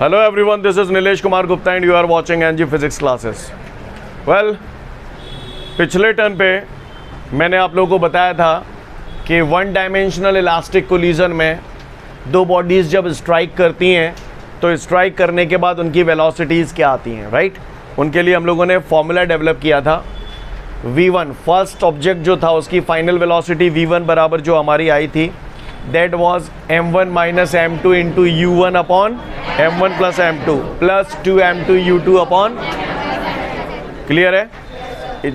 Hello everyone, this is Nilesh Kumar Gupta and you are watching NG Physics classes. Well, पिछले term पे मैंने आप लोगों को बताया था कि वन डायमेंशनल इलास्टिक कोलिजन में दो बॉडीज़ जब स्ट्राइक करती हैं तो स्ट्राइक करने के बाद उनकी वेलोसिटीज़ क्या आती हैं, राइट? उनके लिए हम लोगों ने फॉर्मूला डेवलप किया था v1, फर्स्ट ऑब्जेक्ट जो था उसकी फाइनल वेलोसिटी v1 बराबर जो हमारी आई थी that was m1 minus m2 into u1 upon m1 plus m2 plus 2m2 u2 upon, clear है?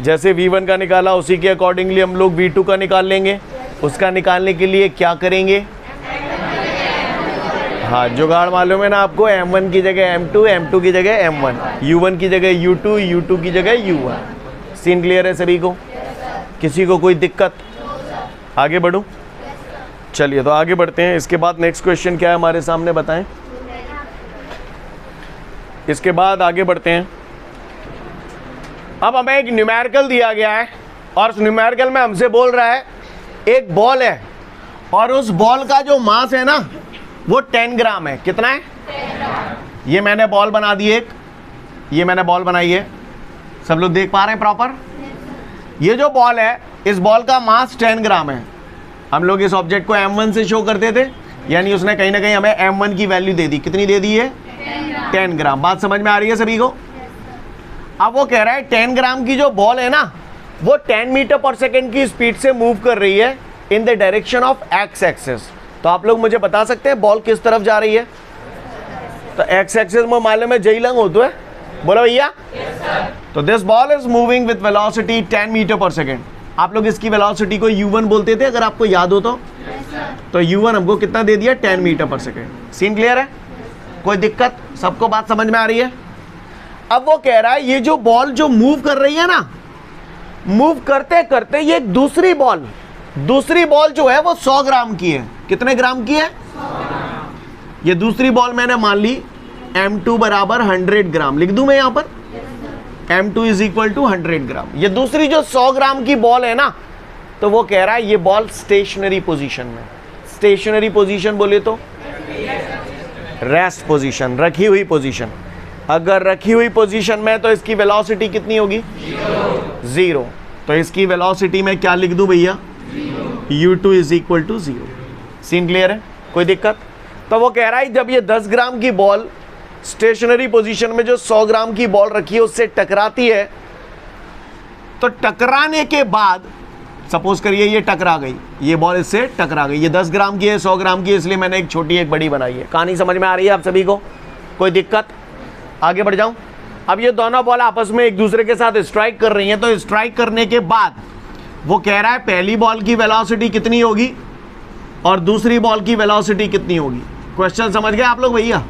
जैसे v1 का निकाला उसी के अकॉर्डिंगली हम लोग v2 का निकाल लेंगे। उसका निकालने के लिए क्या करेंगे? हाँ, जुगाड़ मालूम है ना आपको, m1 की जगह m2, m2 की जगह m1, u1 की जगह u2, u2 की जगह u1। सीन क्लियर है सभी को? किसी को कोई दिक्कत? आगे बढ़ूं? चलिए तो आगे बढ़ते हैं। इसके बाद नेक्स्ट क्वेश्चन क्या है हमारे सामने, बताएं। इसके बाद आगे बढ़ते हैं। अब हमें एक न्यूमेरिकल दिया गया है और उस न्यूमेरिकल में हमसे बोल रहा है एक बॉल है और उस बॉल का जो मास है ना वो 10 ग्राम है। कितना है? 10 ग्राम। ये मैंने बॉल बना दी एक, ये मैंने बॉल बनाई है, सब लोग देख पा रहे हैं प्रॉपर? ये जो बॉल है इस बॉल का मास 10 ग्राम है। हम लोग इस ऑब्जेक्ट को m1 से शो करते थे, यानी उसने कहीं ना कहीं हमें m1 की वैल्यू दे दी। कितनी दे दी है? 10 ग्राम। बात समझ में आ रही है सभी को? अब वो कह रहा है 10 ग्राम की जो बॉल है ना वो 10 मीटर पर सेकेंड की स्पीड से मूव कर रही है in the direction of x axis. तो आप लोग मुझे बता सकते हैं बॉल किस तरफ जा रही है? तो एक्स एक्सिस में मालूम है जई लंग होता है, बोलो भैया। तो this ball is moving with velocity 10 metre पर सेकेंड। आप लोग इसकी वेलोसिटी को u1 बोलते थे अगर आपको याद हो तो u1 हमको कितना दे दिया? 10 मीटर पर सेकेंड। सीन क्लियर है? कोई दिक्कत? सबको बात समझ में आ रही है? अब वो कह रहा है ये जो बॉल जो मूव कर रही है ना, मूव करते करते ये दूसरी बॉल जो है वो 100 ग्राम की है। कितने ग्राम की है? ये दूसरी बॉल मैंने मान ली m2 बराबर 100 ग्राम। लिख दूं मैं यहां पर m2 इज इक्वल टू 100 ग्राम। ये दूसरी जो 100 ग्राम की बॉल है ना, तो वो कह रहा है ये बॉल स्टेशनरी पोजीशन में। स्टेशनरी पोजीशन बोले तो रेस्ट पोजीशन, रखी हुई पोजीशन। अगर रखी हुई पोजीशन में तो इसकी वेलोसिटी कितनी होगी? 0। तो इसकी वेलोसिटी में क्या लिख दूं भैया? u2 is equal to 0। Scene clear है? कोई दिक्कत? तो वो कह रहा है जब ये 10 ग्राम की बॉल स्टेशनरी पोजीशन में जो 100 ग्राम की बॉल रखी है उससे टकराती है, तो टकराने के बाद सपोज करिए ये टकरा गई, ये बॉल इससे टकरा गई। ये 10 ग्राम की है, 100 ग्राम की है, इसलिए मैंने एक छोटी एक बड़ी बनाई है। कहानी समझ में आ रही है आप सभी को? कोई दिक्कत? आगे बढ़ जाऊं। अब ये दोनों बॉल आपस में एक दूसरे के साथ स्ट्राइक कर रही हैं, तो स्ट्राइक करने के बाद वो कह रहा है पहली बॉल की वेलोसिटी कितनी होगी और दूसरी बॉल की वेलोसिटी कितनी होगी। क्वेश्चन समझ गए आप लोग भैया?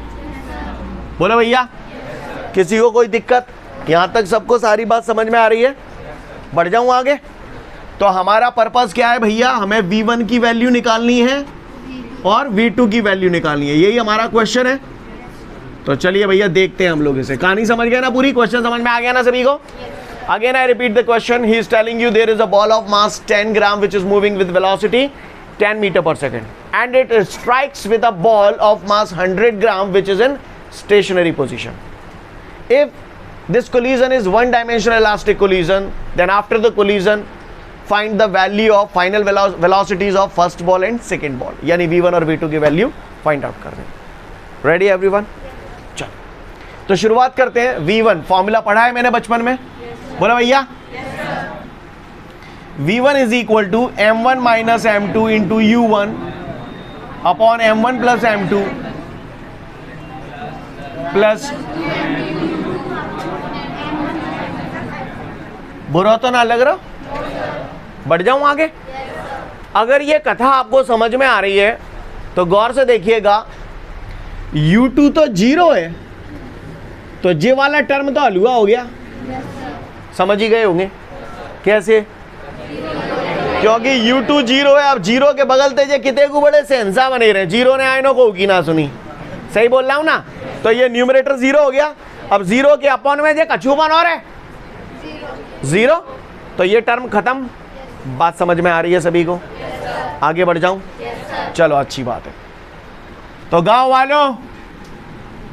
बोलो भैया। किसी को कोई दिक्कत? यहां तक सबको सारी बात समझ में आ रही है? बढ़ जाऊं आगे। तो हमारा पर्पस क्या है भैया? हमें v1 की वैल्यू निकालनी है और v2 की वैल्यू निकालनी है। यही हमारा क्वेश्चन है। तो चलिए भैया देखते हैं हम लोग इसे। कहानी समझ गए ना? पूरी क्वेश्चन समझ में आ गया ना सभी को? Again I repeat the question. He is telling you there is a ball of mass 10 gram which is moving with velocity 10 meter per second and it strikes with a ball of mass 100 gram which is in stationary position. If this collision is one dimensional elastic collision, then after the collision find the value of final velocities of first ball and second ball, यानी v1 और v2 की value find out कर दें। Ready everyone? चलो तो शुरुआत करते हैं। v1 फॉर्मूला पढ़ा है मैंने बचपन में, बोला भैया? v1 is equal to m1 minus m2 into u1 upon m1 plus m2 plus, बुरा तो ना लग रहा? बढ़ जाऊं आगे। अगर ये कथा आपको समझ में आ रही है तो गौर से देखिएगा, u2 तो 0 है, तो जे वाला टर्म तो हलवा हो गया। समझ ही गए होंगे कैसे? क्योंकि u2 0 है। अब 0 के बगल ते जे किते को बड़े सेंसा बने रहे, 0 ने आयनों को की ना सुनी। सही बोल रहा हूं ना? तो ये न्यूमरेटर 0 हो गया। अब 0 के अपॉन में जे कछु बन और है 0, तो ये टर्म खत्म। बात समझ में आ रही है सभी को? आगे बढ़ जाऊं? चलो अच्छी बात है। तो गांव वालों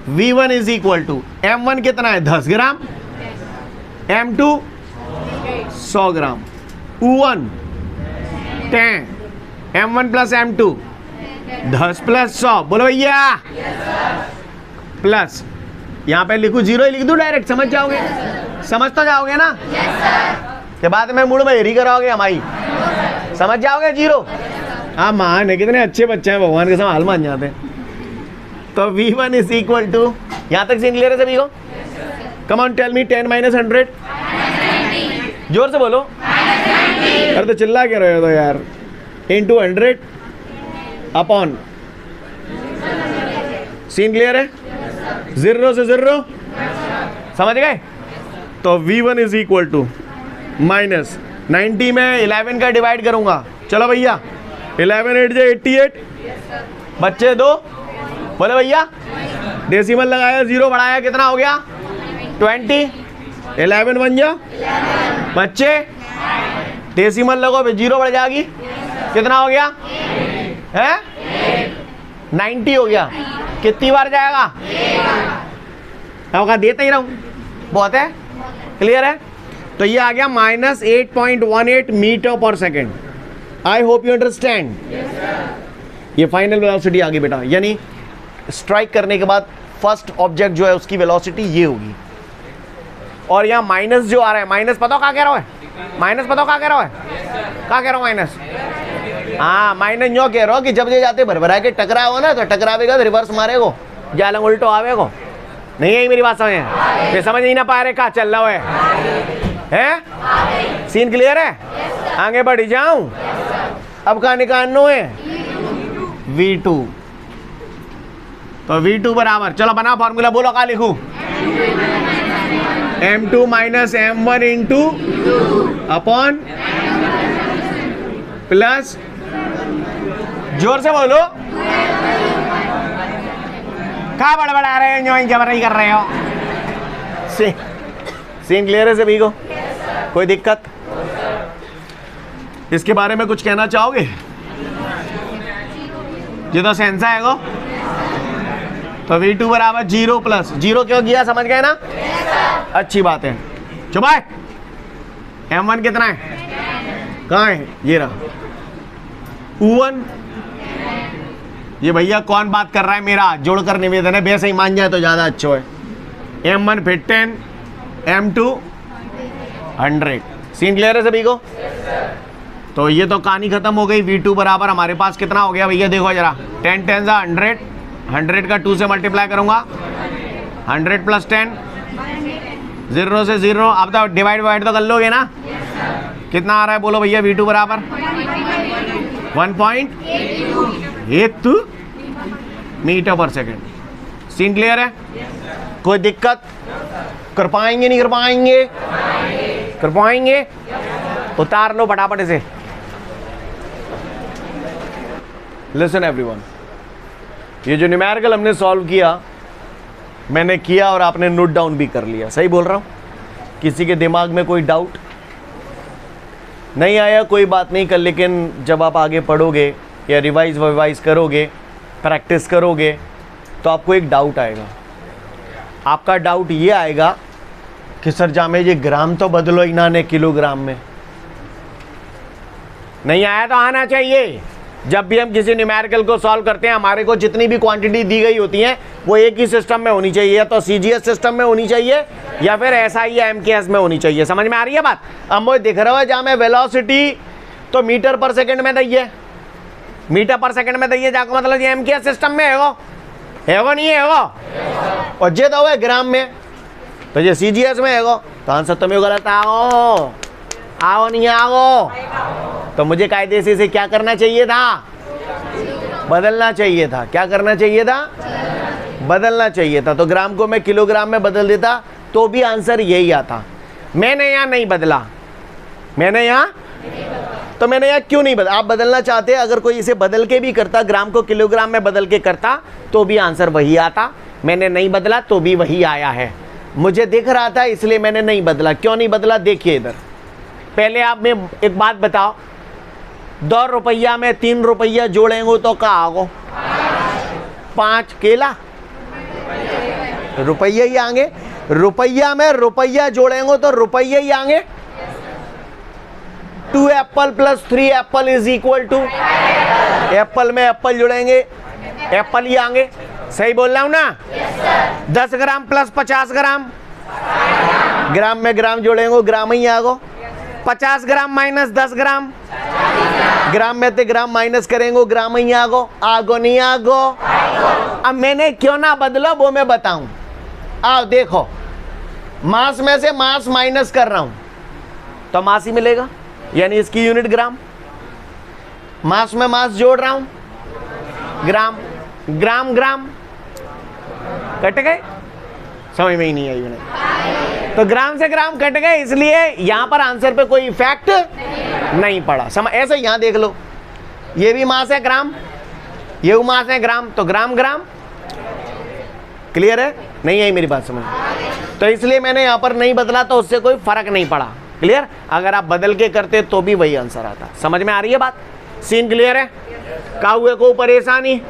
V1 is equal to M1 कितना है 10 ग्राम, M2 100 ग्राम, U1 10, M1 plus M2 10 plus 100, बोलो भैया प्लस, यहाँ पे लिखू जीरो ही लिख दूँ डायरेक्ट, समझ जाओगे, समझ तो जाओगे ना, के बाद में मूड में हेरी कराओगे हमारी, समझ जाओगे जीरो। हाँ मान है, कितने अच्छे बच्चे हैं, भगवान के हाल मान जाते हैं। तो V1 इज इक्वल टू, यहाँ तक सीन क्लियर है सभी को? Come on tell me 10 minus 100, जोर से बोलो, अरे तो चिल्ला के रहे हो तो यार, इंटू 100 अपॉन, सीन क्लियर है? 0 से 0, समझ गए? तो V1 is equal to minus 90 में 11 का डिवाइड करूंगा, चलो भैया 11 8 जे 88, बच्चे 2, बोले भैया डेसिमल लगाया, 0 बढ़ाया, कितना हो गया 20, 11 बन जा, बच्चे डेसिमल लगो, 0 बढ़ जाएगी, कितना हो गया है 90 हो गया, कितनी बार जाएगा, आपका देता ही रहूं, बहुत है, क्लियर है? तो ये आ गया माइनस 8.18 मीटर पर second. I hope you understand. ये फाइनल वेलोसिटी आ गई बेटा, यानी स्ट्राइक करने के बाद फर्स्ट ऑब्जेक्ट जो है उसकी वेलोसिटी ये होगी। और यहाँ माइनस जो आ रहा है, माइनस पता क्या कह रहा है, माइनस पता क्या कह रहा है, क्या कह रहा हूँ माइनस, हाँ माइनस यो कह रहा हो कि जब ये जाते भरभरा के टकराए हो ना, तो टकरावेगा तो रिवर्स मारेगो, जालंग उल्टो आवेगो, नहीं है मेरी बात समझ, ये समझ ही ना पा रहे कहाँ चल रहा है? सीन क्लियर है? आगे बढ़ जाऊं, अब कहाँ निकालना है V2, तो V2 बराबर, चलो बना फॉर्मूला, बोलो क्या लिखूं, M2 minus M1 into upon plus, जोर से बोलो, कहाँ बड़बड़ा रहे हो, ज्वाइन जबर नहीं कर रहे हो? सीन क्लियर है सभी को? कोई दिक्कत? इसके बारे में कुछ कहना चाहोगे? ये तो सेंसा है गो। तो V2 बराबर 0 प्लस 0 क्यों किया, समझ गए ना? अच्छी बात है। चुप है, M1 कितना है, कहाँ है, ये रहा U1। ये भैया कौन बात कर रहा है, मेरा जोड़कर निवेदन है, वैसे ही मान जाए तो ज़्यादा अच्छा है। M1 फिर 10, M2 100। सीन क्लियर है सभी को? तो ये तो कहानी खत्म हो गई। V2 बराबर हमारे पास कितना हो गया भैया, देखो जरा, 10 10 100, 100 का 2 से मल्टीप्लाई करूंगा, 100 प्लस 10, 0 से 0, अब तो डिवाइड तो कर लोगे ना, कितना आ रहा है बोलो भैया V2 बराबर 1.82 मीटर पर सेकेंड। सीन क्लियर है? कोई दिक्कत? कर पाएंगे नहीं कर पाएंगे? कर पाएंगे? उतार लो फटाफट से। लिसन एवरीवन, ये जो न्यूमेरिकल हमने सॉल्व किया, मैंने किया और आपने नोट डाउन भी कर लिया, सही बोल रहा हूँ? किसी के दिमाग में कोई डाउट नहीं आया? कोई बात नहीं, कल लेकिन जब आप आगे पढ़ोगे या रिवाइज करोगे, प्रैक्टिस करोगे, तो आपको एक डाउट आएगा। आपका डाउट ये आएगा कि सर जामे ये ग्राम तो बदलो इन्होंने किलोग्राम में। नहीं आया तो आना चाहिए। जब भी हम किसी न्यूमेरिकल को सॉल्व करते हैं, हमारे को जितनी भी क्वांटिटी दी गई होती है वो एक ही सिस्टम में होनी चाहिए, या तो CGS सिस्टम में होनी चाहिए या फिर SI या MKS में होनी चाहिए। समझ में आ रही है बात? अब मुझे दिख रहा है जहाँ में वेलोसिटी तो मीटर पर सेकंड में दइए, मीटर पर सेकंड में दइए, जाकर मतलब ये MKS सिस्टम में है वो नहीं है वो, और जे तो है ग्राम में, तो ये CGS में है वो। तो आंसर तुम्हें गलत आओ नहीं आओ। तो मुझे कायदे से क्या करना चाहिए था? बदलना चाहिए था। क्या करना चाहिए था? बदलना चाहिए था। तो ग्राम को मैं किलोग्राम में बदल देता तो भी आंसर यही आता। मैंने यहाँ नहीं बदला, मैंने यहाँ क्यों नहीं बदला? आप बदलना चाहते, अगर कोई इसे बदल के भी करता, ग्राम को किलोग्राम में बदल के करता, तो भी आंसर वही आता। मैंने नहीं बदला तो भी वही आया है। मुझे दिख रहा था इसलिए मैंने नहीं बदला। क्यों नहीं बदला? देखिए इधर, पहले आप में एक बात बताओ, 2 रुपया में 3 रुपया जोड़ेंगे तो क्या होगा? 5 केला रुपये ही आएंगे। रुपया में रुपया जोड़ेंगे तो रुपये ही आएंगे। 2 apple plus 3 apple is equal to, apple में एप्पल जोड़ेंगे एप्पल ही आएंगे। सही बोल रहा हूं ना? 10 ग्राम प्लस 50 ग्राम, ग्राम में ग्राम जोड़ेंगे ग्राम ही आगो। 50 ग्राम माइनस 10 ग्राम, ग्राम में ते ग्राम माइनस करेंगे ग्राम ही आगो। आगो नहीं आगो? अब मैंने क्यों ना बदलो वो मैं बताऊं। आओ देखो, मास में से मास माइनस कर रहा हूं तो मास ही मिलेगा, यानी इसकी यूनिट ग्राम। मास में मास जोड़ रहा हूं ग्राम, ग्राम ग्राम कट गए, समझ में ही नहीं आई मैंने। तो ग्राम से ग्राम कट गए, इसलिए यहां पर आंसर पे कोई इफेक्ट नहीं पड़ा। समझ? ऐसे यहां देख लो, ये भी मास है ग्राम, ये भी मास है ग्राम, तो ग्राम ग्राम। क्लियर है? नहीं आई मेरी बात समझ? तो इसलिए मैंने यहां पर नहीं बदला, तो उससे कोई फर्क नहीं पड़ा। क्लियर? अगर आप बदल के करते तो भी वही आंसर आता। समझ में आ रही है बात? सीन क्लियर है? काहुए को परेशानी?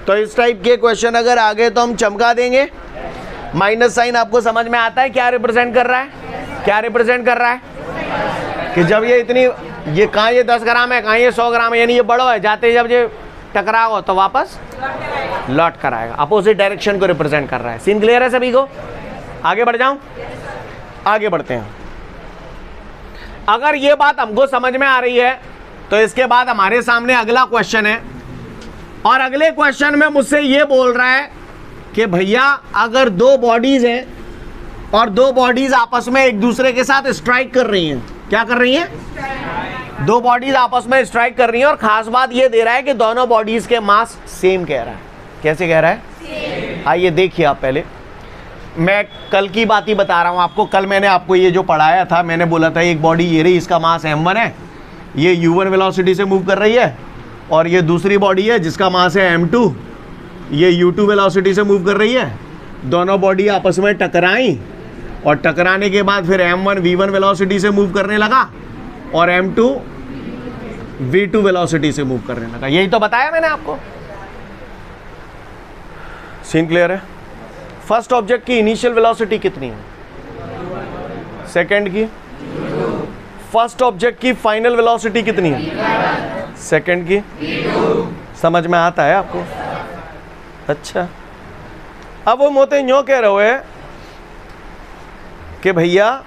तो इस टाइप के क्वेश्चन अगर आ गए तो हम चमका देंगे। माइनस साइन आपको समझ में आता है क्या रिप्रेजेंट कर रहा है? क्या रिप्रेजेंट कर रहा है कि जब ये इतनी, ये कहाँ ये 10 ग्राम है, कहाँ ये 100 ग्राम है, यानी ये बड़ो है, जाते जब ये टकराओ तो वापस लौट कर आएगा। अपोजिट डायरेक्शन को रिप्रेजेंट कर रहा है। सीन क्लियर है सभी को? आगे बढ़ जाऊं? आगे बढ़ते हैं। अगर ये बात हमको समझ में आ रही है तो इसके बाद हमारे सामने अगला क्वेश्चन है, और अगले क्वेश्चन में मुझसे ये बोल रहा है कि भैया अगर 2 बॉडीज हैं और 2 बॉडीज आपस में एक दूसरे के साथ स्ट्राइक कर रही हैं, क्या कर रही हैं? 2 बॉडीज आपस में स्ट्राइक कर रही हैं, और खास बात ये दे रहा है कि दोनों बॉडीज के मास सेम कह रहा है। कैसे कह रहा है? आइए देखिए आप। पहले मैं कल की बात ही बता रहा हूं आपको। कल मैंने आपको ये जो पढ़ाया था, मैंने बोला था एक बॉडी ये रही, इसका मास m1 है, ये u1 वेलोसिटी से मूव कर रही है, और ये दूसरी बॉडी है जिसका मास है m2, ये u2 वेलोसिटी से मूव कर रही है। दोनों बॉडी आपस में टकराई, और टकराने के बाद फिर m1 v1 वेलोसिटी से मूव करने लगा, और m2 v2 वेलोसिटी से मूव करने लगा। यही तो बताया मैंने आपको। सीन क्लियर है? फर्स्ट ऑब्जेक्ट की इनिशियल वेलोसिटी कितनी है? सेकंड की? फर्स्ट ऑब्जेक्ट की फाइनल वेलोसिटी कितनी है? सेकंड की? समझ में आता है आपको? अच्छा, अब वो मोते यूं कह रहे हैं कि भैया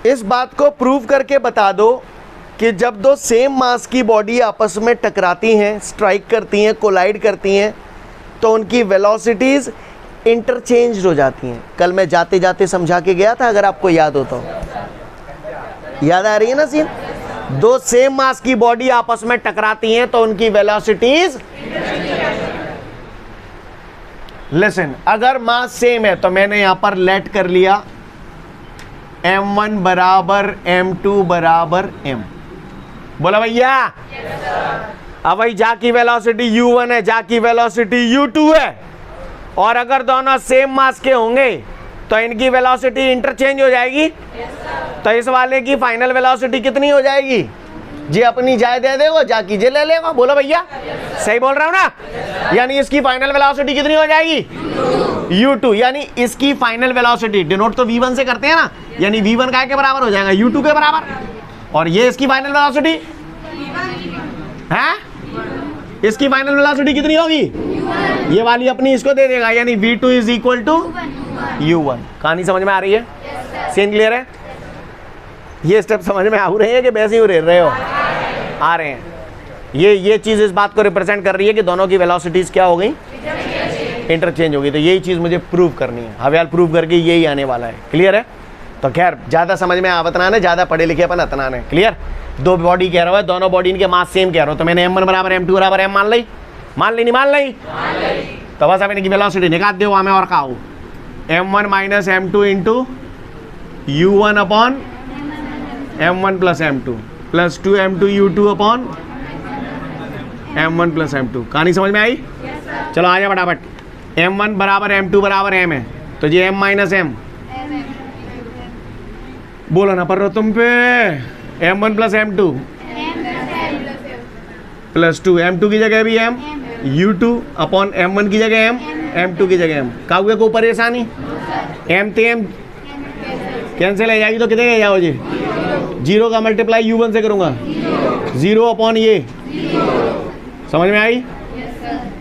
इस बात को प्रूव करके बता दो कि जब 2 सेम मास की बॉडी आपस में टकराती हैं, स्ट्राइक करती हैं, कोलाइड करती हैं, तो उनकी वेलोसिटीज इंटरचेंज हो जाती हैं। कल मैं जाते जाते समझा के गया था, अगर आपको याद हो तो। याद आ रही है ना सीन? 2 सेम मास की बॉडी आपस में टकराती हैं तो उनकी वेलोसिटीज, लिसन, अगर मास सेम है तो मैंने यहां पर लेट कर लिया m1 बराबर m2 बराबर m। बोला भैया? अब भाई जा की वेलोसिटी u1 है, जा की वेलोसिटी u2 है, और अगर दोनों सेम मास के होंगे तो इनकी वेलोसिटी इंटरचेंज हो जाएगी। तो इस वाले की फाइनल वेलोसिटी कितनी हो जाएगी? जी अपनी जाए दे देगा, जा कीजिए ले लेगा। बोलो भैया, सही बोल रहा हूं ना? यानी इसकी फाइनल वेलोसिटी कितनी हो जाएगी? u2। यानी इसकी फाइनल वेलोसिटी डिनोट तो v1 से करते हैं ना, यानी v1 काय के बराबर हो जाएगा? u2 के बराबर। और ये इसकी फाइनल वेलोसिटी है, इसकी फाइनल वेलोसिटी कितनी होगी? ये वाली अपनी इसको दे देगा, यानी v2 is equal to u1। कहानी समझ में आ रही है? सीन क्लियर है? ये स्टेप समझ में आ रहे हैं कि वैसे ही रह रहे हो? आ रहे हैं। ये चीज़ इस बात को रिप्रेजेंट कर रही है कि दोनों की वेलोसिटीज क्या हो गई? इंटरचेंज हो गई। तो यही चीज़ मुझे प्रूव करनी है। हवेल प्रूव करके यही आने वाला है। क्लियर है? तो खैर ज़्यादा समझ में आवतना है, ज़्यादा पढ़े लिखे अपन अतनान है। क्लियर? 2 बॉडी कह रहा है, दोनों बॉडी इनके मास सेम कह रहा हो, तो मैंने m1 बराबर m2 बराबर m मान ली। मान ली नहीं मान ली? तो बस अब इनकी वेलोसिटी निकाल दो वहाँ में, और कहा m1 minus m2 into u1 upon m1 plus m2 plus 2m2 u2 upon m1 plus m2। कहानी समझ में आई? चलो आ जाओ फटाफट। m1 बराबर m2 बराबर m है, तो ये m माइनस m, बोलो ना पर तुम पे, m1 plus m2 plus 2, m2 की जगह भी m U2 अपॉन M1 की जगह M, M2 की जगह M। काउगे को परेशानी, M ते M कैंसिल हो जाएगी तो कितने जाओ जी, 0 का मल्टीप्लाई U1 से करूँगा, 0 अपॉन ये, समझ में आई?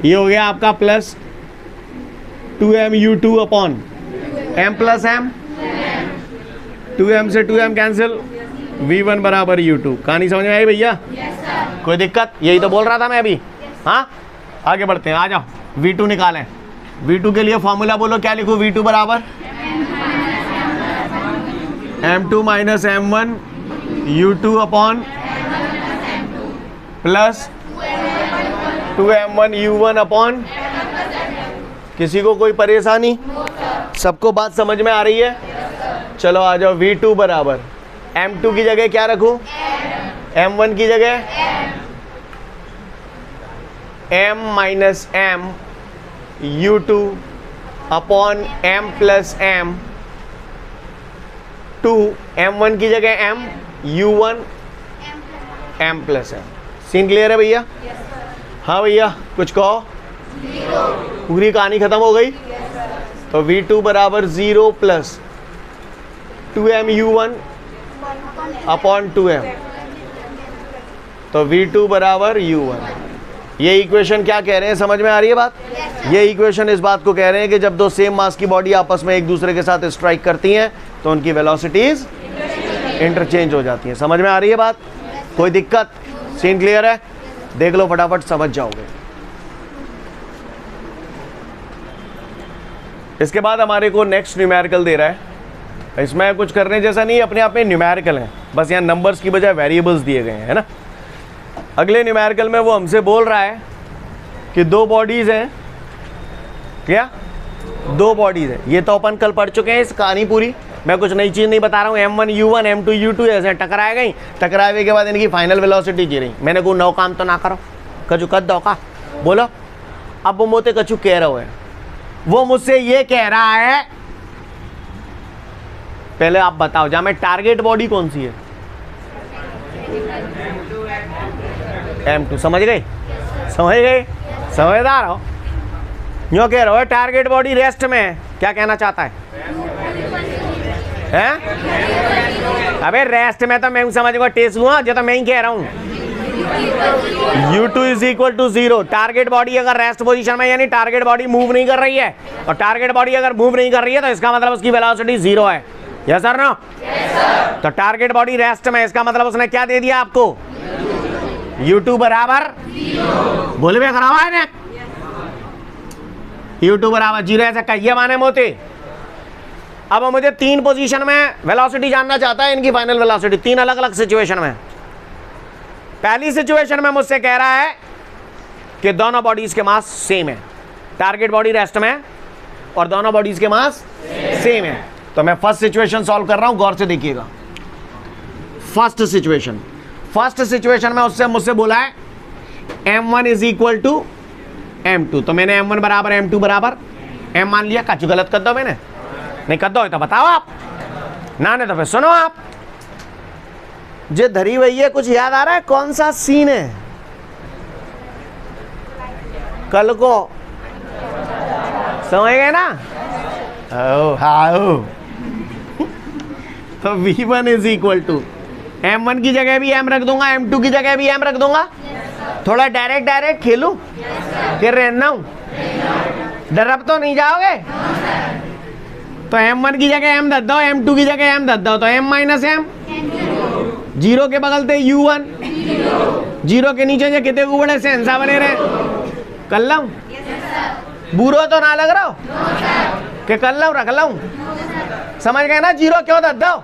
ये हो गया आपका plus 2M U2 upon M plus M, 2M से 2M कैंसिल, V1 बराबर U2। कहानी समझ में आई भैया? कोई दिक्कत? यही तो बोल रहा था मैं अभी। हाँ, आगे बढ़ते हैं, आ जाओ। V2 निकालें। V2 के लिए फॉर्मूला बोलो, क्या लिखूं? V2 बराबर M2 minus M1 U2 upon plus 2M1 U1 upon, किसी को कोई परेशानी? सबको बात समझ में आ रही है? चलो आ जाओ। V2 बराबर M2 की जगह क्या रखूं? M1 की जगह M minus M U2 upon M plus M, 2 M1 की जगह M U1 M plus M। Scene clear है भैया? हाँ भैया, कुछ कहो। पूरी कहानी खत्म हो गई। तो V2 बराबर 0 plus 2M U1 upon 2M, तो V2 बराबर U1। ये इक्वेशन क्या कह रहे हैं, समझ में आ रही है बात? ये इक्वेशन इस बात को कह रहे हैं कि जब दो सेम मास की बॉडी आपस में एक दूसरे के साथ स्ट्राइक करती हैं तो उनकी वेलोसिटीज इंटरचेंज हो जाती हैं। समझ में आ रही है बात? कोई दिक्कत? सीन क्लियर है? देख लो फटाफट, समझ जाओगे। इसके बाद हमारे को नेक्स्ट न्यूमेरिकल दे रहा है। इसमें कुछ करने जैसा नहीं, अपने आप में न्यूमेरिकल है, बस यहाँ नंबर्स की बजाय वेरिएबल्स दिए गए हैं, है ना। अगले न्यूमेरिकल में वो हमसे बोल रहा है कि दो बॉडीज हैं। क्या? दो बॉडीज हैं। ये तो अपन कल पढ़ चुके हैं इस कहानी पूरी, मैं कुछ नई चीज़ नहीं बता रहा हूँ। M1 U1 M2 U2 ऐसे टकराए गई, टकराए के बाद इनकी फाइनल वेलोसिटी जी रही। मैंने को नौ काम तो ना करो, कचू कद दो का बोलो। अब वो मोते कचू कह रहे है, वो मुझसे ये कह रहा है, पहले आप बताओ जहां में टारगेट बॉडी कौन सी है? M2। समझ गए? समझ गए? समझदार हो? यूँ कह रहे हो टारगेट बॉडी रेस्ट में है, क्या कहना चाहता है? अबे रेस्ट में तो मैं समझ गया, टेस्ट हुआ जो तो मैं ही कह रहा हूँ। U2 is equal to 0। Target body अगर रेस्ट पोजीशन में, यानी टारगेट बॉडी मूव नहीं कर रही है, और टारगेट बॉडी अगर मूव नहीं कर रही है तो इसका मतलब उसकी वेलोसिटी 0 है। Yes sir? नो? तो टारगेट बॉडी रेस्ट में, इसका मतलब उसने क्या दे दिया आपको? U2 बराबर, बोले भी खराब है ना, U2 बराबर 0। ऐसा कहिए माने मोते। अब मुझे तीन पोजीशन में वेलोसिटी जानना चाहता है, इनकी फाइनल वेलोसिटी, तीन अलग अलग सिचुएशन में। पहली सिचुएशन में मुझसे कह रहा है कि दोनों बॉडीज के मास सेम है, टारगेट बॉडी रेस्ट में और दोनों बॉडीज के मास सेम है। तो मैं फर्स्ट सिचुएशन सॉल्व कर रहा हूं, गौर से देखिएगा। फर्स्ट सिचुएशन में उससे मुझसे बोला है M1 is equal to M2, तो मैंने M1 बराबर M2 बराबर M मान लिया। काचू गलत कर दो, मैंने नहीं कर दो तो बताओ आप, ना नहीं तो फिर सुनो आप। जे धरी हुई है, कुछ याद आ रहा है कौन सा सीन है कल को? समझ गए ना? तो V1 is equal to M1 की जगह भी M रख दूंगा, M2 की जगह भी M रख दूंगा। थोड़ा डायरेक्ट खेलूं फिर रहना हूं, डरब तो नहीं जाओगे? तो M1 की जगह M धर दो, M2 की जगह M धर दो, तो M माइनस M, 0 के बगल थे U1, 0 के नीचे जो कितने बड़े सेंसा बने रहे। कर लाऊं? बुरो तो ना लग रहा हो कि कर लाऊं, रख लाऊं? समझ गए ना? 0 क्यों धर दो?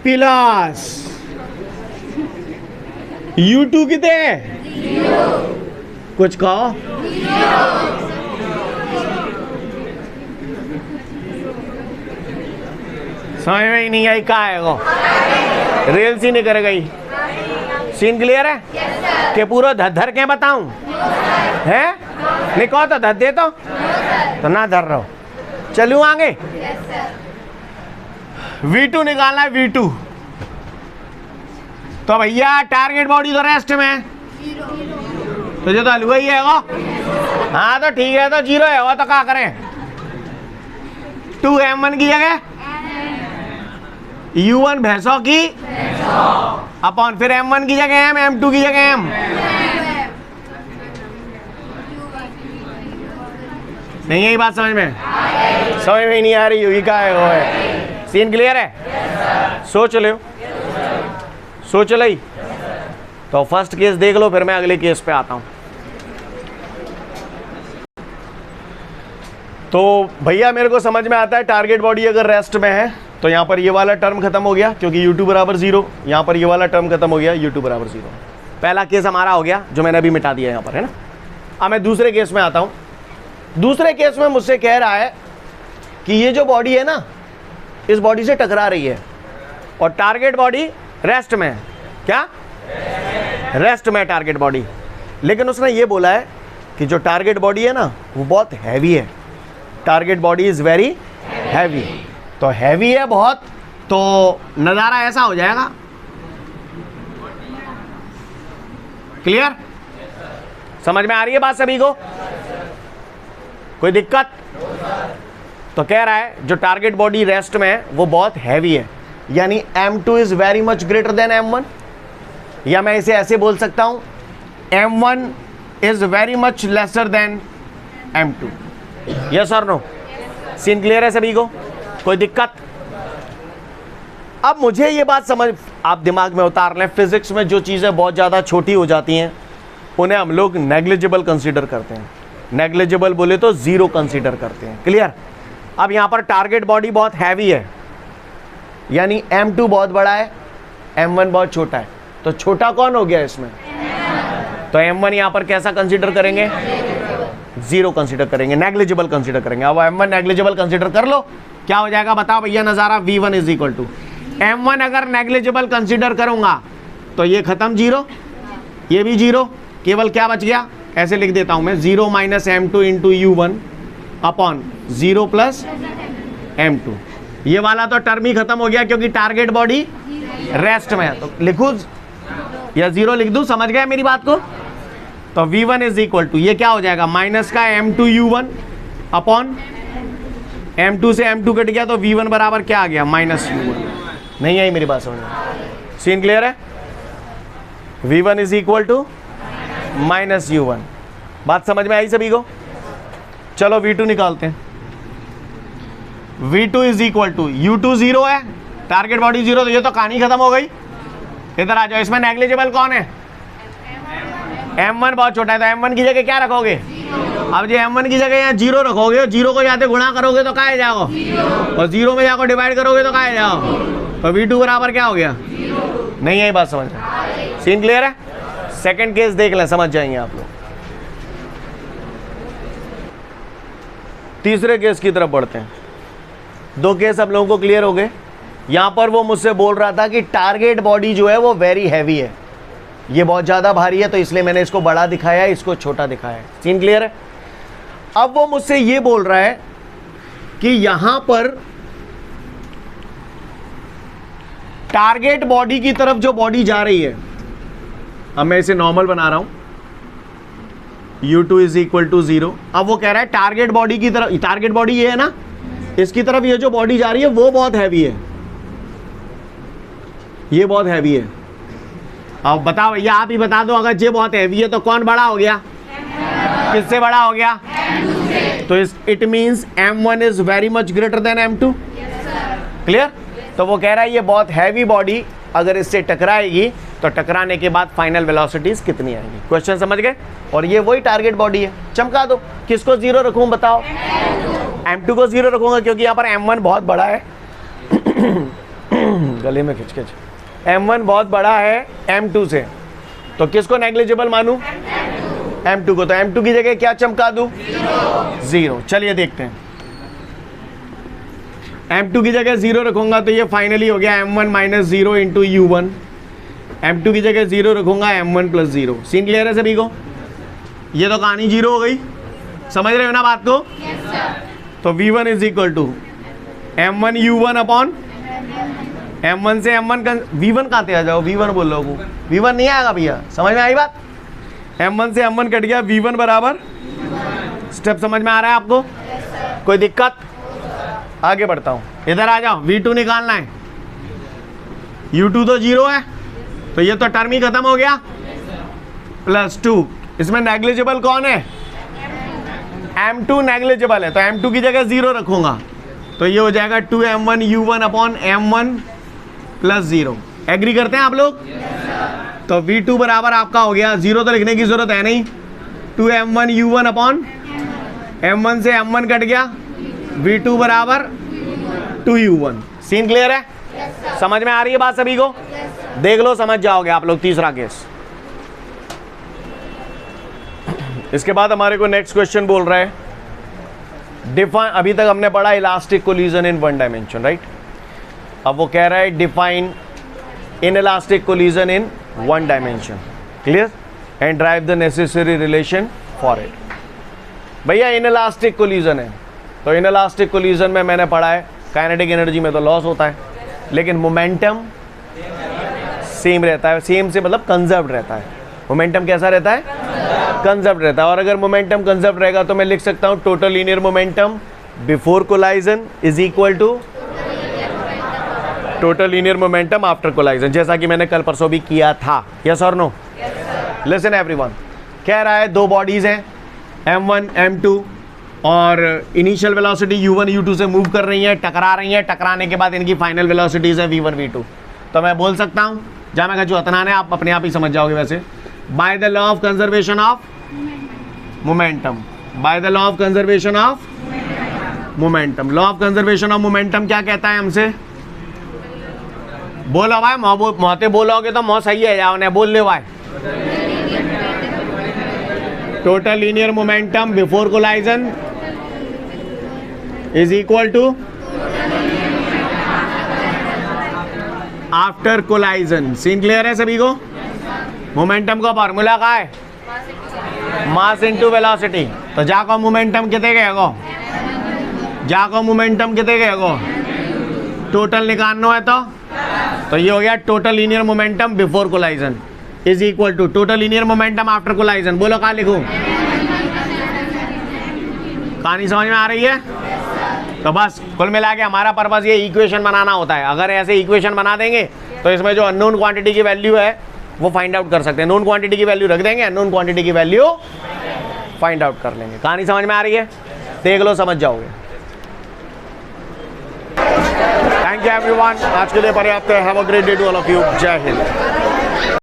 प्लस U2 कितने? कुछ कहो। समझ में ही नहीं आई, कहा है वो रेल सी नहीं कर गई। सीन क्लियर है? कि पूरा धर के बताऊं है? नहीं कहो तो धर दे तो ना धर रहो। चलू आगे। V2 निकालना है, V2। तो भैया टारगेट बॉडी तो रेस्ट में, तुझे तो हलवा ही है वो। हाँ तो ठीक है, तो जीरो है वो, तो क्या करें? 2m1 की जगह u1 भैंसों की अपॉन फिर m1 की जगह m, m2 की जगह m। नहीं यही बात समझ में? समझ में नहीं आ रही, यही का है वो है। सीन क्लियर है? सोच लो, सोच लो। तो फर्स्ट केस देख लो, फिर मैं अगले केस पे आता हूं। तो भैया मेरे को समझ में आता है, टारगेट बॉडी अगर रेस्ट में है तो यहां पर ये वाला टर्म खत्म हो गया क्योंकि u2 बराबर 0, यहां पर ये वाला टर्म खत्म हो गया u2 बराबर 0। पहला केस हमारा हो गया जो मैंने अभी मिटा दिया यहां पर, है ना। अब मैं दूसरे केस में आता हूं। दूसरे केस में मुझसे कह रहा है कि ये जो बॉडी है ना, इस बॉडी से टकरा रही है और टारगेट बॉडी रेस्ट में है। क्या? रेस्ट में टारगेट बॉडी। लेकिन उसने ये बोला है कि जो टारगेट बॉडी है ना वो बहुत हैवी है। Target body is very heavy. तो हैवी है बहुत, तो नज़ारा ऐसा हो जाएगा। क्लियर? समझ में आ रही है बात सभी को? कोई दिक्कत? तो कह रहा है जो टारगेट बॉडी रेस्ट में है वो बहुत हैवी है, यानी m2 is very much greater than m1। या मैं इसे ऐसे बोल सकता हूं, m1 is very much lesser than m2। Yes और नो? सीन क्लियर है सभी को? कोई दिक्कत? अब मुझे ये बात समझ, आप दिमाग में उतार लें, फिजिक्स में जो चीज़ें बहुत ज़्यादा छोटी हो जाती हैं उन्हें हम लोग नेग्लिजिबल कंसीडर करते हैं। नेग्लिजिबल बोले तो जीरो कंसीडर करते हैं। क्लियर? अब यहाँ पर टारगेट बॉडी बहुत हैवी है, यानी m2 बहुत बड़ा है, m1 बहुत छोटा है। तो छोटा कौन हो गया इसमें? तो m1 यहाँ पर कैसा कंसीडर करेंगे? जीरो कंसीडर करेंगे, नेग्लिजिबल कंसीडर करेंगे। अब m1 नेग्लिजिबल कंसीडर कर लो, क्या हो जाएगा बताओ भैया नज़ारा? v1 is equal to m1 अगर नेग्लिजिबल कंसीडर करूंगा तो ये खत्म जीरो, ये भी जीरो, केवल क्या बच गया? ऐसे लिख देता हूं मैं, 0 minus m2 into u1 upon 0 plus m2। ये वाला तो टर्म ही खत्म हो गया क्योंकि टारगेट बॉडी रेस्ट में है। तो लिखूं या जीरो लिख दूं? समझ गए मेरी बात को? तो v1 इज इक्वल टू ये क्या हो जाएगा? माइनस का m2 u1 अपॉन m2 से m2 कट गया तो v1 बराबर क्या आ गया? Minus u1। नहीं आई मेरी बात समझ में? सीन क्लियर है? v1 is equal to minus u1। बात समझ में आई सभी को? चलो v2 निकालते हैं। v2 is equal to u2 0 है, टारगेट बॉडी 0, तो ये तो कहानी खत्म हो गई। इधर आ जाओ, इसमें नेग्लिजिबल कौन है? m1 बहुत छोटा है, तो m1 की जगह क्या रखोगे? अब जो m1 की जगह यहाँ 0 रखोगे और 0 को जाते गुणा करोगे तो कहाँ जाओ? और 0 में जाकर डिवाइड करोगे तो कहाँ जाओ? तो v2 बराबर क्या हो गया? नहीं आई बात समझ में? सीन क्लियर है? सेकंड केस देख लें, समझ जाएंगे आप लोग। तीसरे केस की तरफ बढ़ते हैं। दो केस आप लोगों को क्लियर हो गए। यहां पर वो मुझसे बोल रहा था कि टारगेट बॉडी जो है वो वेरी हैवी है, ये बहुत ज़्यादा भारी है, तो इसलिए मैंने इसको बड़ा दिखाया है, इसको छोटा दिखाया है। सीन क्लियर है? अब वो मुझसे ये बोल रहा है कि यहां पर टारगेट बॉडी की तरफ जो बॉडी जा रही है, अब मैं इसे नॉर्मल बना रहा हूं, u2 इज इक्वल टू 0। अब वो कह रहा है टारगेट बॉडी की तरफ, टारगेट बॉडी ये है ना, इसकी तरफ ये जो बॉडी जा रही है वो बहुत हैवी है, ये बहुत हैवी है। अब बताओ भैया, आप ही बता दो, अगर ये बहुत हैवी है तो कौन बड़ा हो गया? किससे बड़ा हो गया? तो it means m1 is very much greater than m2। Clear? तो वो कह रहा है ये बहुत हैवी बॉडी अगर इससे टकराएगी तो टकराने के बाद फाइनल वेलोसिटीज कितनी आएंगी। क्वेश्चन समझ गए? और ये वही टारगेट बॉडी है। चमका दो, किसको 0 रखूं बताओ? m2 को 0 रखूंगा क्योंकि यहाँ पर m1 बहुत बड़ा है। गले में खिंच m1 बहुत बड़ा है m2 से, तो किसको नेग्लिजिबल मानूं? m2 को। तो m2 की जगह क्या चमका दूं? 0। चलिए देखते हैं। m2 की जगह 0 रखूंगा तो ये फाइनली हो गया m1 minus 0 into u1। m2 की जगह 0 रखूंगा m1 प्लस 0। सीन क्लियर है सभी को? ये तो कहानी 0 हो गई। समझ रहे हो ना बात को? तो v1 is equal to m1 u1 upon m1 से m1 v1 कहाँ आ जाओ? v1 बोल रहा हूँ, v1 नहीं आएगा भैया, समझ में आई बात? M1 से M1 कट गया, V1 बराबर, स्टेप समझ में आ रहा है आपको? कोई दिक्कत? आगे बढ़ता हूं, इधर आ जाओ, V2 निकालना है। U2 तो 0 है, तो ये तो टर्म ही खत्म हो गया, +2। इसमें नेग्लिजिबल कौन है? M2 नेग्लिजिबल है, तो M2 की जगह 0 रखूंगा, तो ये हो जाएगा 2m1 u1 upon m1 + 0। Agree करते हैं आप लोग? तो V2 बराबर आपका हो गया, 0 तो लिखने की जरूरत है नहीं, 2m1 u1 अपॉन m1 से m1 कट गया, V2 बराबर 2u1। सीन क्लियर है? समझ में आ रही है बात सभी को? देख लो, समझ जाओगे आप लोग। तीसरा केस, इसके बाद हमारे को नेक्स्ट क्वेश्चन बोल रहा है डिफाइन, अभी तक हमने पढ़ा elastic collision in one dimension, right? अब वो कह रहा है define inelastic collision in one dimension, clear, and drive the necessary relation for it. भैया इनइलास्टिक कोलिजन है, तो इनइलास्टिक कोलिजन में मैंने पढ़ा है काइनेटिक एनर्जी में तो लॉस होता है, लेकिन मोमेंटम सेम रहता है। सेम से मतलब कंजर्व्ड रहता है। मोमेंटम कैसा रहता है? कंजर्व्ड रहता है। और अगर मोमेंटम कंजर्व्ड रहेगा तो मैं लिख सकता हूं total linear momentum before collision is equal to total linear momentum after collision, जैसा कि मैंने कल परसों भी किया था। यस और नो? लिसन एवरीवन, कह रहा है दो बॉडीज हैं m1 m2 और इनिशियल वेलोसिटी u1 u2 से मूव कर रही हैं, टकरा रही हैं, टकराने के बाद इनकी फाइनल वेलोसिटीज है v1 v2। तो मैं बोल सकता हूं, जहां मैं जो अतनान है आप अपने आप ही समझ जाओगे वैसे, by the law of conservation of momentum, by the law of conservation of momentum. Law of conservation of momentum क्या कहता है हमसे? बोलो भाई, मोहते बोलोगे तो मोह सही है, जाओ ने बोल ले भाई। Total linear momentum before collision is equal to after collision. Scene clear है सभी को? मोमेंटम का फॉर्मूला का है मास इनटू वेलोसिटी। तो जाको मोमेंटम कितने गएगो? जाको मोमेंटम कितने गएगो? टोटल निकालना है तो ये हो गया total linear momentum before collision is equal to total linear momentum after collision. बोलो कहाँ लिखूं? कहानी समझ में आ रही है? तो बस कुल मिला के हमारा पर्पस ये इक्वेशन बनाना होता है। अगर ऐसे इक्वेशन बना देंगे तो इसमें जो अननोन क्वांटिटी की वैल्यू है वो फाइंड आउट कर सकते हैं। नोन क्वांटिटी की वैल्यू रख देंगे, अननोन क्वांटिटी की वैल्यू फाइंड आउट कर लेंगे। कहानी समझ में आ रही है? देख लो, समझ जाओगे। थैंक यू एवरीवन, आज के लिए पर्याप्त है। Have a great day to all of you. जय हिंद।